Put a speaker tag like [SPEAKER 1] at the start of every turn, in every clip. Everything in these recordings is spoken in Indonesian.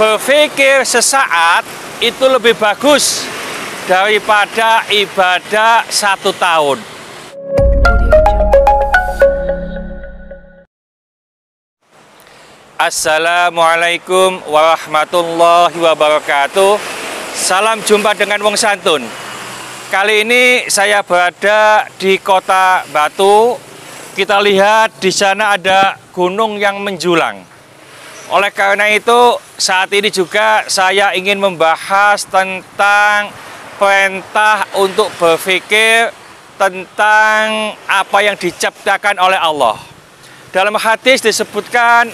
[SPEAKER 1] berpikir sesaat itu lebih bagus daripada ibadah 1 tahun. Assalamualaikum warahmatullahi wabarakatuh. Salam jumpa dengan Wong Santun. Kali ini saya berada di Kota Batu. Kita lihat di sana ada gunung yang menjulang. Oleh karena itu, saat ini juga saya ingin membahas tentang perintah untuk berpikir tentang apa yang diciptakan oleh Allah. Dalam hadis disebutkan,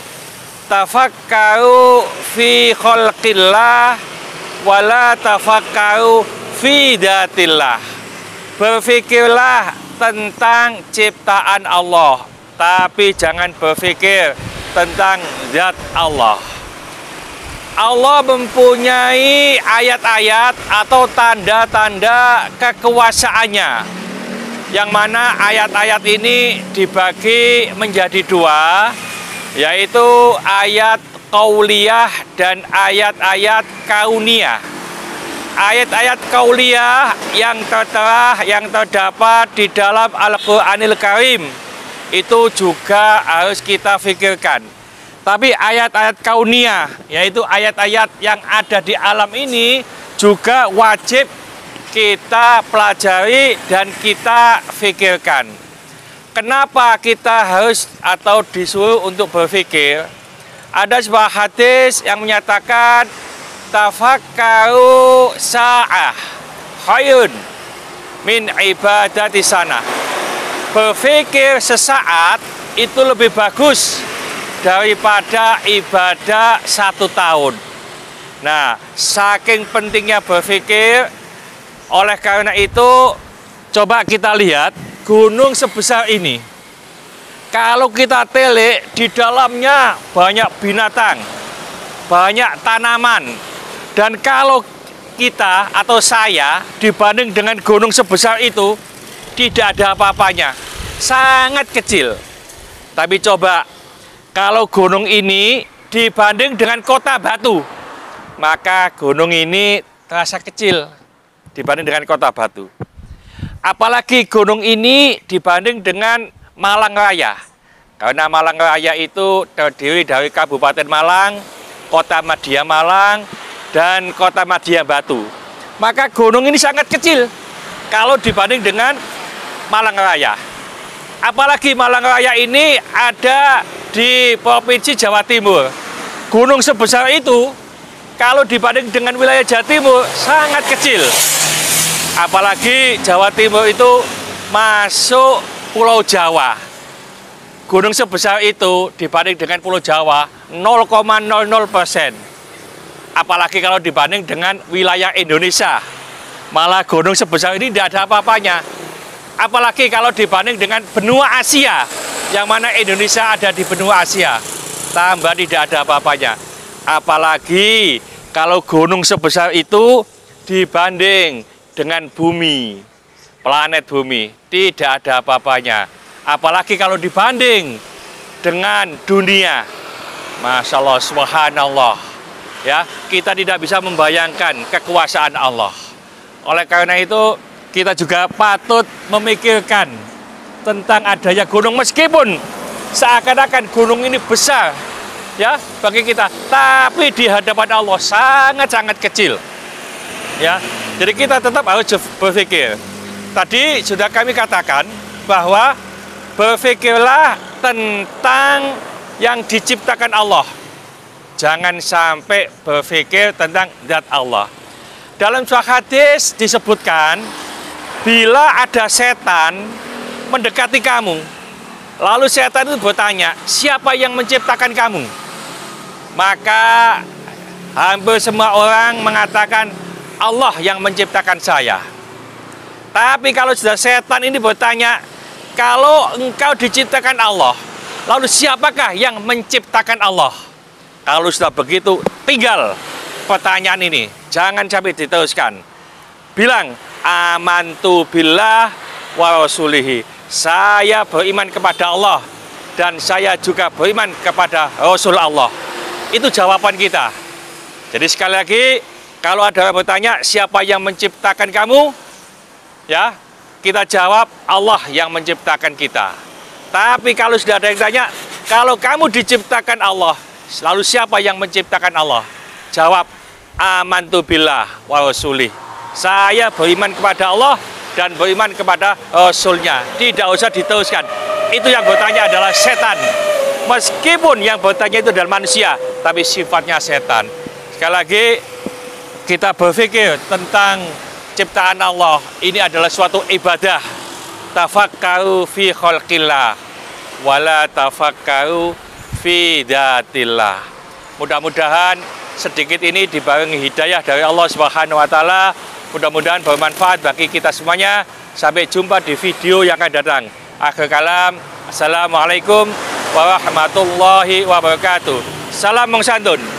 [SPEAKER 1] tafakkaru fi khalqillah wala tafakkaru fi datillah. Berpikirlah tentang ciptaan Allah, tapi jangan berpikir tentang zat Allah. Allah mempunyai ayat-ayat atau tanda-tanda kekuasaannya, yang mana ayat-ayat ini dibagi menjadi 2, yaitu ayat qauliyah dan ayat-ayat kauniyah. Ayat-ayat qauliyah yang tertera, yang terdapat di dalam Al-Qur'anil Karim, itu juga harus kita pikirkan. Tapi ayat-ayat kauniyah, yaitu ayat-ayat yang ada di alam ini, juga wajib kita pelajari dan kita pikirkan. Kenapa kita harus atau disuruh untuk berpikir? Ada sebuah hadis yang menyatakan, tafakkaru sa'ah khairun min ibadati sanah. Berpikir sesaat itu lebih bagus daripada ibadah 1 tahun. Nah, saking pentingnya berpikir, oleh karena itu coba kita lihat gunung sebesar ini. Kalau kita telik, di dalamnya banyak binatang, banyak tanaman. Dan kalau kita atau saya dibanding dengan gunung sebesar itu, tidak ada apa-apanya, sangat kecil. Tapi coba kalau gunung ini dibanding dengan Kota Batu, maka gunung ini terasa kecil dibanding dengan Kota Batu. Apalagi gunung ini dibanding dengan Malang Raya, karena Malang Raya itu terdiri dari Kabupaten Malang, Kota Madya Malang, dan Kota Madya Batu. Maka gunung ini sangat kecil kalau dibanding dengan Malang Raya. Apalagi Malang Raya ini ada di Provinsi Jawa Timur. Gunung sebesar itu kalau dibanding dengan wilayah Jawa Timur sangat kecil. Apalagi Jawa Timur itu masuk Pulau Jawa. Gunung sebesar itu dibanding dengan Pulau Jawa 0,00%. Apalagi kalau dibanding dengan wilayah Indonesia, malah gunung sebesar ini tidak ada apa-apanya. Apalagi kalau dibanding dengan benua Asia, yang mana Indonesia ada di benua Asia, tambah tidak ada apa-apanya. Apalagi kalau gunung sebesar itu dibanding dengan bumi, planet bumi, tidak ada apa-apanya. Apalagi kalau dibanding dengan dunia, Masya Allah, subhanallah, ya, kita tidak bisa membayangkan kekuasaan Allah. Oleh karena itu, kita juga patut memikirkan tentang adanya gunung, meskipun seakan-akan gunung ini besar, ya, bagi kita, tapi di hadapan Allah sangat-sangat kecil, ya. Jadi kita tetap harus berpikir. Tadi sudah kami katakan bahwa berpikirlah tentang yang diciptakan Allah. Jangan sampai berpikir tentang zat Allah. Dalam sebuah hadis disebutkan, bila ada setan mendekati kamu, lalu setan itu bertanya, siapa yang menciptakan kamu? Maka hampir semua orang mengatakan, Allah yang menciptakan saya. Tapi kalau sudah setan ini bertanya, kalau engkau diciptakan Allah, lalu siapakah yang menciptakan Allah? Kalau sudah begitu, tinggal pertanyaan ini, jangan sampai diteruskan. Bilang, amantu billah wa rasulihi. Saya beriman kepada Allah dan saya juga beriman kepada Rasul Allah. Itu jawaban kita. Jadi sekali lagi, kalau ada orang bertanya siapa yang menciptakan kamu, ya kita jawab Allah yang menciptakan kita. Tapi kalau sudah ada yang tanya, kalau kamu diciptakan Allah, lalu siapa yang menciptakan Allah? Jawab, amantu billah wa rasulih. Saya beriman kepada Allah dan beriman kepada Rasulnya. Tidak usah diteruskan. Itu yang bertanya adalah setan. Meskipun yang bertanya itu adalah manusia, tapi sifatnya setan. Sekali lagi, kita berpikir tentang ciptaan Allah. Ini adalah suatu ibadah. Tafakkaru fi khalqillah wala tafakkaru fi datillah. Mudah-mudahan sedikit ini dibarengi hidayah dari Allah Subhanahu wa taala. Mudah-mudahan bermanfaat bagi kita semuanya. Sampai jumpa di video yang akan datang. Akhir kalam, assalamualaikum warahmatullahi wabarakatuh. Salam Mong Santun.